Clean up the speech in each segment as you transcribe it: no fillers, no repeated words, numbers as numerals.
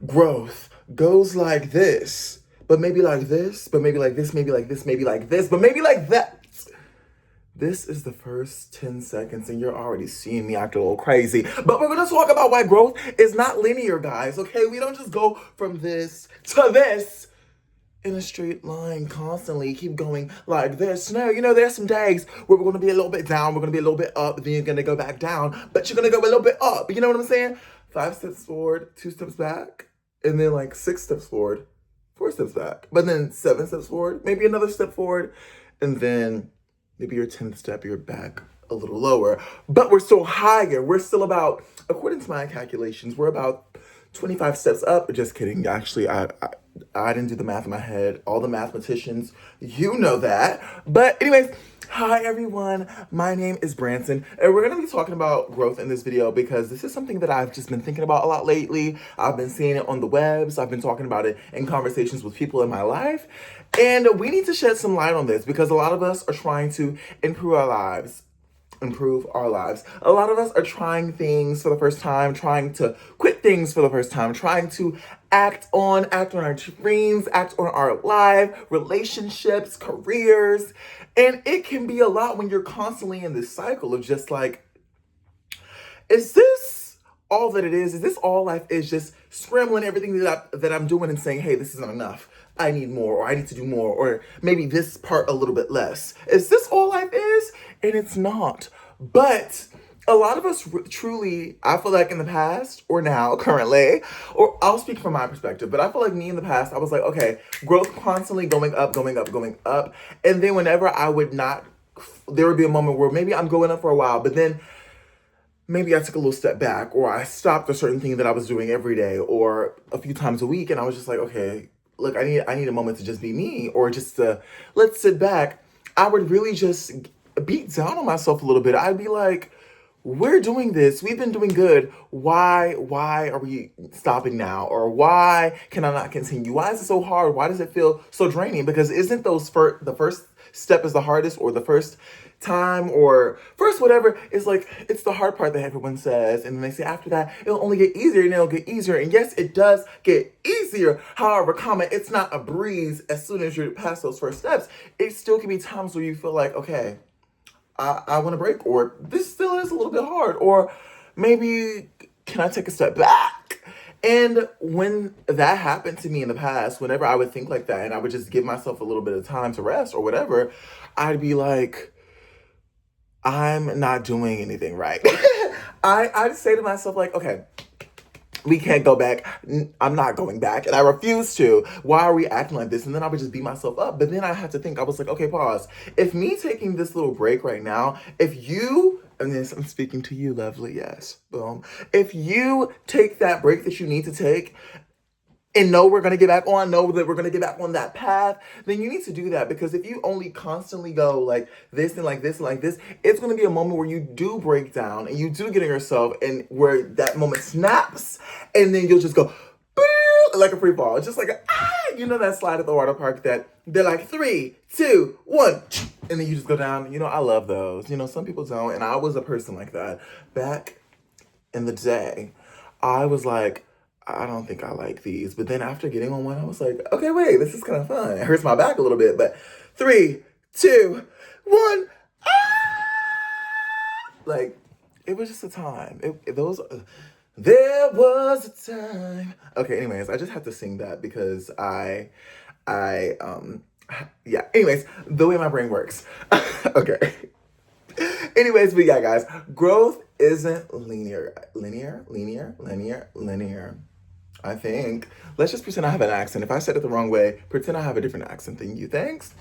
growth goes like this, but maybe like this, but maybe like this, maybe like this, maybe like this, but maybe like that. This is the first 10 seconds, and you're already seeing me act a little crazy. But we're gonna talk about why growth is not linear, guys, okay? We don't just go from this to this in a straight line constantly, keep going like this. No, there's some days where we're gonna be a little bit down, we're gonna be a little bit up, then you're gonna go back down, but you're gonna go a little bit up. You know what I'm saying? 5 steps forward, 2 steps back, and then like 6 steps forward, 4 steps back, but then 7 steps forward, maybe another step forward, and then maybe your 10th step, you're back a little lower, but we're still higher. We're still about, according to my calculations, we're about 25 steps up. Just kidding. Actually, I didn't do the math in my head. All the mathematicians, you know that. But anyways, hi everyone. My name is Branson, and we're going to be talking about growth in this video because this is something that I've just been thinking about a lot lately. I've been seeing it on the webs. I've been talking about it in conversations with people in my life. And we need to shed some light on this because a lot of us are trying to improve our lives. A lot of us are trying things for the first time, trying to quit things for the first time, trying to act on our dreams, act on our life, relationships, careers. And it can be a lot when you're constantly in this cycle of just like, is this all that it is? Is this all life is? Just scrambling everything that I'm doing and saying, hey, this isn't enough. I need more, or I need to do more, or maybe this part a little bit less. Is this all life is? And it's not. But a lot of us truly, I feel like in the past or now, currently, or I'll speak from my perspective, but I feel like me in the past, I was like, okay, growth constantly going up, going up, going up. And then whenever I would not, there would be a moment where maybe I'm going up for a while, but then maybe I took a little step back, or I stopped a certain thing that I was doing every day or a few times a week, and I was just like, okay, look, I need a moment to just be me, or just to let's sit back. I would really just beat down on myself a little bit. I'd be like, we're doing this. We've been doing good. Why are we stopping now? Or why can I not continue? Why is it so hard? Why does it feel so draining? Because isn't the first step is the hardest, or the first time, or first whatever is like, it's the hard part that everyone says, and then they say after that it'll only get easier, and it'll get easier, and yes, it does get easier. However, it's not a breeze. As soon as you're past those first steps, it still can be times where you feel like, okay, I want to break, or this still is a little bit hard, or maybe can I take a step back? And when that happened to me in the past, whenever I would think like that and I would just give myself a little bit of time to rest or whatever, I'd be like, I'm not doing anything right. I'd say to myself, like, okay, we can't go back. I'm not going back. And I refuse to. Why are we acting like this? And then I would just beat myself up. But then I had to think, I was like, okay, pause. If me taking this little break right now, if you, and this, I'm speaking to you, lovely, yes, boom. If you take that break that you need to take, and know we're going to get back on, know that we're going to get back on that path, then you need to do that. Because if you only constantly go like this and like this and like this, it's going to be a moment where you do break down and you do get in yourself, and where that moment snaps, and then you'll just go like a free fall. It's just like, that slide at the water park that they're like 3, 2, 1, and then you just go down. I love those. Some people don't, and I was a person like that back in the day. I was like, I don't think I like these. But then after getting on one, I was like, okay, wait, this is kind of fun. It hurts my back a little bit, but 3, 2, 1. Like, it was just a time. There was a time. Okay, anyways, I just had to sing that because yeah. Anyways, the way my brain works. Okay. Anyways, but yeah, guys, growth isn't linear. Linear. I think. Let's just pretend I have an accent. If I said it the wrong way, pretend I have a different accent than you. Thanks.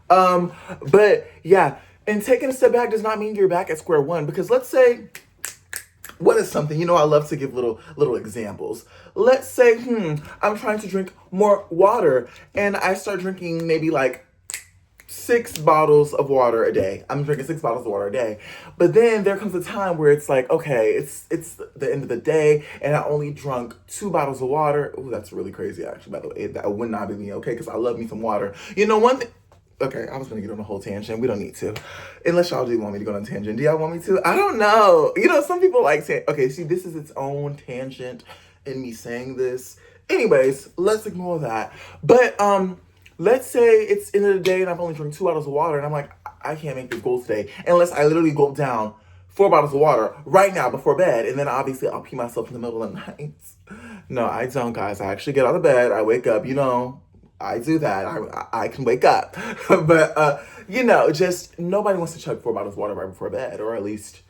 But yeah, and taking a step back does not mean you're back at square one. Because let's say, what is something? I love to give little examples. Let's say, I'm trying to drink more water, and I start drinking maybe like 6 bottles of water a day. I'm drinking 6 bottles of water a day. But then there comes a time where it's like, okay, it's the end of the day, and I only drunk 2 bottles of water. Oh, that's really crazy, actually, by the way. That would not be me, okay? Because I love me some water. One thing. Okay, I was going to get on a whole tangent. We don't need to. Unless y'all do want me to go on a tangent. Do y'all want me to? I don't know. Some people like say, okay, see, this is its own tangent in me saying this. Anyways, let's ignore that. But let's say it's end of the day and I've only drank 2 bottles of water and I'm like, I can't make this goal today unless I literally go down 4 bottles of water right now before bed, and then obviously I'll pee myself in the middle of the night. No, I don't, guys. I actually get out of bed. I wake up. I do that. I can wake up, but just nobody wants to chug 4 bottles of water right before bed, or at least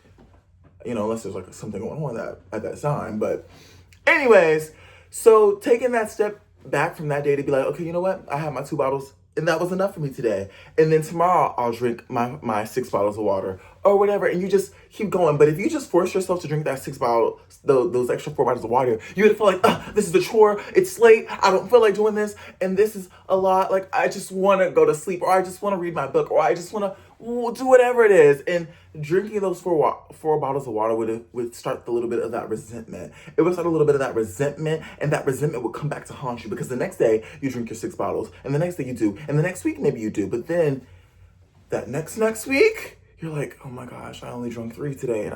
unless there's like something going on that at that time. But anyways, so taking that step back from that day to be like, okay, you know what? I have my 2 bottles and that was enough for me today. And then tomorrow I'll drink my 6 bottles of water or whatever. And you just keep going. But if you just force yourself to drink that 6 bottle, those extra 4 bottles of water, you're gonna feel like, this is a chore. It's late. I don't feel like doing this. And this is a lot. Like, I just want to go to sleep, or I just want to read my book, or I just want to do whatever it is. And drinking those four bottles of water would start a little bit of that resentment. It would start a little bit of that resentment, and that resentment would come back to haunt you, because the next day you drink your 6 bottles, and the next day you do, and the next week maybe you do, but then that next week you're like, oh my gosh, I only drank 3 today, and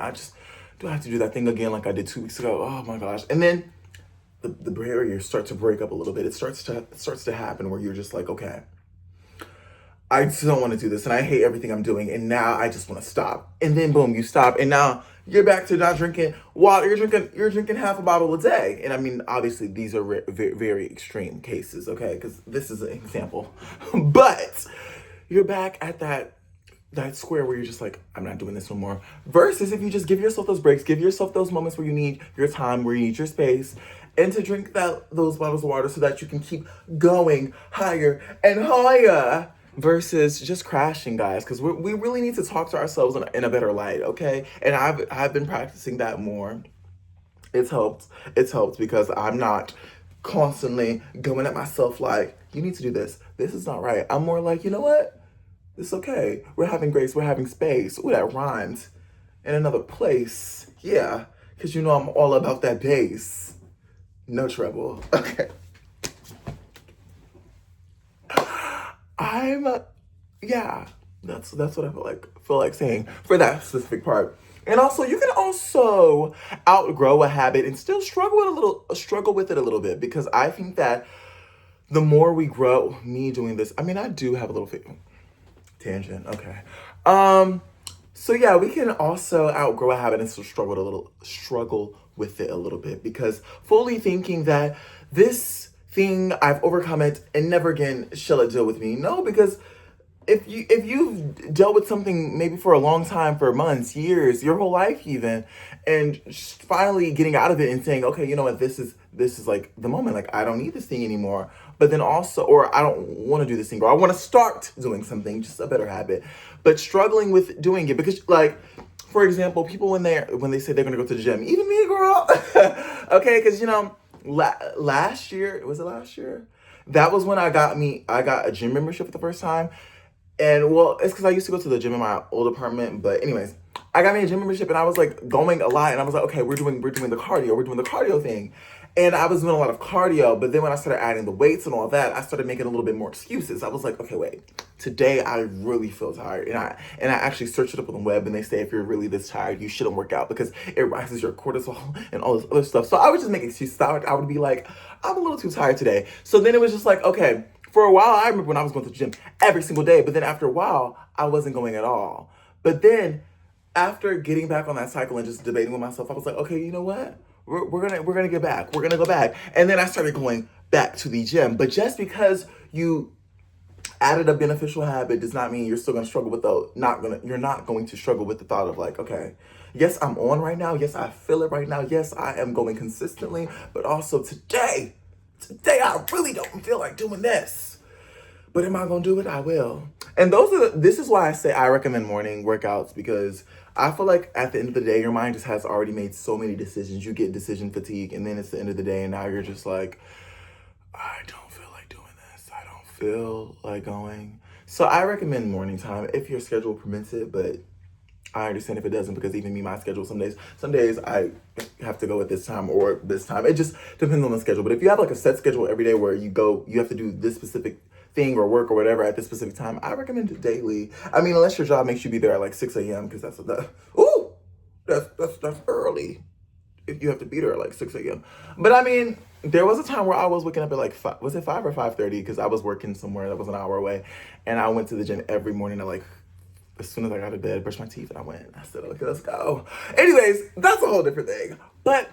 do I have to do that thing again like I did 2 weeks ago? Oh my gosh. And then the barriers start to break up a little bit. It starts to happen where you're just like, okay, I just don't want to do this, and I hate everything I'm doing, and now I just want to stop. And then boom, you stop, and now you're back to not drinking water. You're drinking half a bottle a day. And I mean, obviously these are very, very extreme cases, okay? Because this is an example, but you're back at that square where you're just like, I'm not doing this no more. Versus if you just give yourself those breaks, give yourself those moments where you need your time, where you need your space, and to drink those bottles of water so that you can keep going higher and higher. Versus just crashing, guys, because we really need to talk to ourselves in a better light, okay? And I've been practicing that more. It's helped. It's helped because I'm not constantly going at myself like, you need to do this. This is not right. I'm more like, you know what? It's okay. We're having grace. We're having space. Ooh, that rhymes. In another place. Yeah, because I'm all about that bass. No trouble. Okay. That's what I feel like saying for that specific part. And also, you can also outgrow a habit and still struggle with it a little bit, because I think that the more we grow, me doing this, I mean, I do have a little tangent. Okay. So yeah, we can also outgrow a habit and still struggle with it a little bit, because fully thinking that this thing, I've overcome it and never again shall it deal with me. No, because if you've dealt with something maybe for a long time, for months, years, your whole life even, and finally getting out of it and saying, okay, you know what, this is like the moment, like I don't need this thing anymore. But then also, or I don't want to do this thing, or I want to start doing something, just a better habit, but struggling with doing it, because like, for example, people when they say they're gonna go to the gym, even me, girl, okay, because last year, was it last year? That was when I got a gym membership for the first time. And well, it's because I used to go to the gym in my old apartment. But anyways, I got me a gym membership and I was like going a lot. And I was like, okay, we're doing the cardio. We're doing the cardio thing. And I was doing a lot of cardio. But then when I started adding the weights and all that, I started making a little bit more excuses. I was like, okay, wait, today I really feel tired. And I actually searched it up on the web, and they say if you're really this tired, you shouldn't work out because it rises your cortisol and all this other stuff. So I would just make excuses. I would be like, I'm a little too tired today. So then it was just like, okay, for a while, I remember when I was going to the gym every single day, but then after a while, I wasn't going at all. But then after getting back on that cycle and just debating with myself, I was like, okay, you know what? We're gonna get back. We're gonna go back. And then I started going back to the gym. But just because you added a beneficial habit does not mean you're still gonna struggle with you're not going to struggle with the thought of like, okay, yes, I'm on right now. Yes, I feel it right now. Yes, I am going consistently. But also today I really don't feel like doing this. But am I gonna do it? I will. And this is why I say I recommend morning workouts, because I feel like at the end of the day, your mind just has already made so many decisions. You get decision fatigue, and then it's the end of the day, and now you're just like, I don't feel like doing this. I don't feel like going. So I recommend morning time if your schedule permits it, but I understand if it doesn't, because even me, my schedule, some days I have to go at this time or this time. It just depends on the schedule. But if you have like a set schedule every day where you have to do this specific thing or work or whatever at this specific time, I recommend it daily. I mean, unless your job makes you be there at like 6 a.m. because that's early. if you have to beat her at like 6 a.m. But I mean, there was a time where I was waking up at like was it 5 or 5:30? Because I was working somewhere that was an hour away, and I went to the gym every morning at like as soon as I got out of bed, brushed my teeth, and I went. I said, okay, let's go. Anyways, that's a whole different thing. But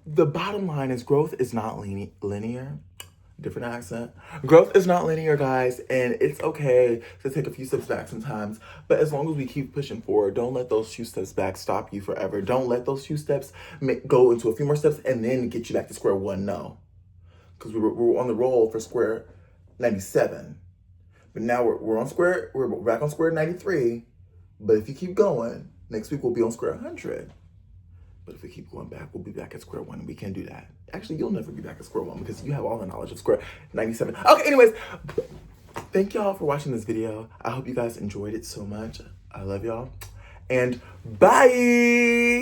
the bottom line is growth is not linear. Different accent. Growth is not linear, guys, and it's okay to take a few steps back sometimes. But as long as we keep pushing forward, don't let those few steps back stop you forever. Don't let those few steps go into a few more steps and then get you back to square one. No, because we were on the roll for square 97, but now we're back on square 93. But if you keep going, next week we'll be on square 100. But if we keep going back, we'll be back at square one, and we can do that. Actually, you'll never be back at square one because you have all the knowledge of square 97. Okay, anyways, thank y'all for watching this video. I hope you guys enjoyed it so much. I love y'all. And bye!